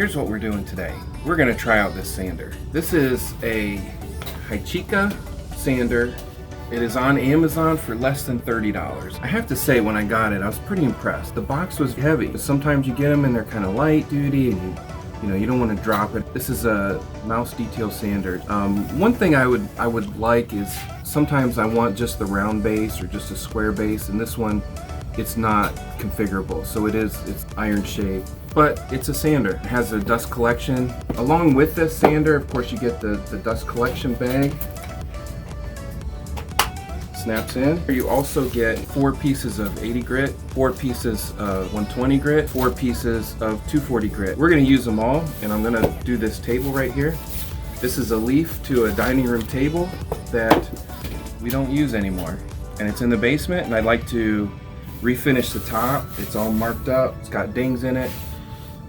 here's what we're doing today. We're gonna try out this sander. This is a Hychika sander. It is on Amazon for less than $30. I have to say, when I got it, I was pretty impressed. The box was heavy. Sometimes you get them and they're kind of light duty and you don't want to drop it. This is a mouse detail sander. One thing I would like is sometimes I want just the round base or just a square base, and this one, it's not configurable. So it's iron shaped, but it's a sander. It has a dust collection. Along with this sander, of course, you get the dust collection bag. Snaps in. You also get 4 pieces of 80 grit, 4 pieces of 120 grit, 4 pieces of 240 grit. We're gonna use them all, and I'm gonna do this table right here. This is a leaf to a dining room table that we don't use anymore. And it's in the basement, and I'd like to refinish the top. It's all marked up, it's got dings in it.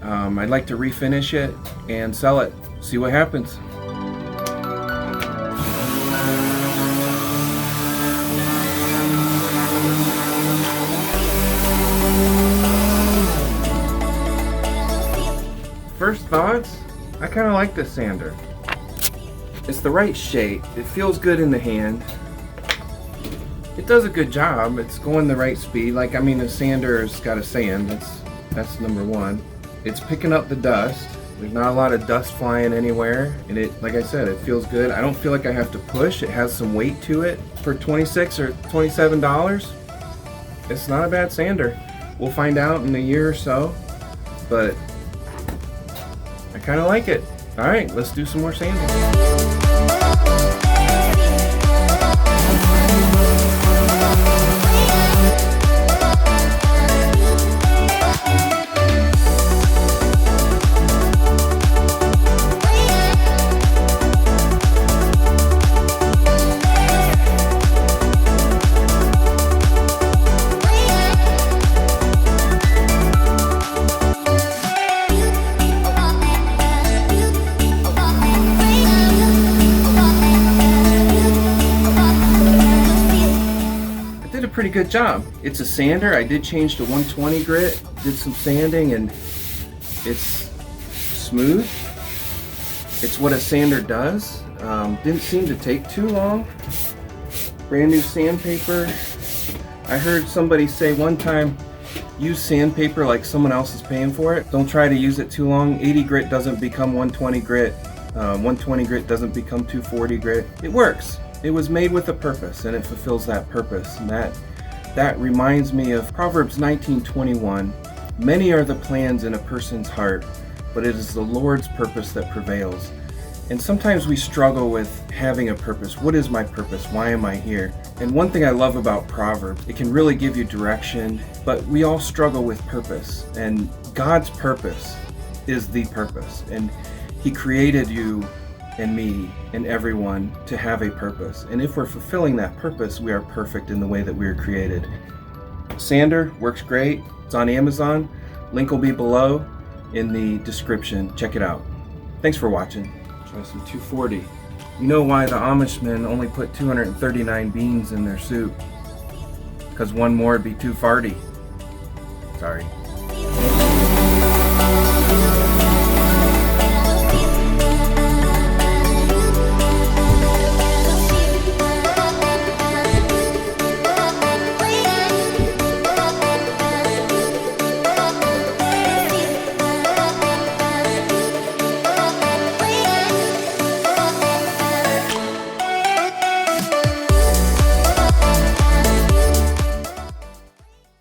I'd like to refinish it and sell it, see what happens. First thoughts, I kind of like this sander. It's the right shape, it feels good in the hand. It does a good job, it's going the right speed. The sander's got to sand, that's number one. It's picking up the dust. There's not a lot of dust flying anywhere, and like I said, it feels good. I don't feel like I have to push. It has some weight to it. For $26 or $27, it's not a bad sander. We'll find out in a year or so, but I kind of like it. All right, let's do some more sanding. Pretty good job. It's a sander. I did change to 120 grit, did some sanding, and it's smooth. It's what a sander does. Didn't seem to take too long. Brand new sandpaper. I heard somebody say one time, use sandpaper like someone else is paying for it. Don't try to use it too long. 80 grit doesn't become 120 grit. 120 grit doesn't become 240 grit. It works. It was made with a purpose, and it fulfills that purpose. And that reminds me of Proverbs 19:21. Many are the plans in a person's heart, but it is the Lord's purpose that prevails. And sometimes we struggle with having a purpose. What is my purpose? Why am I here? And one thing I love about Proverbs, it can really give you direction, but we all struggle with purpose. And God's purpose is the purpose. And He created you and me and everyone to have a purpose. And if we're fulfilling that purpose, we are perfect in the way that we are created. Sander works great. It's on Amazon. Link will be below in the description. Check it out. Thanks for watching. Try some 240. You know why the Amishmen only put 239 beans in their soup? Because one more would be too farty. Sorry.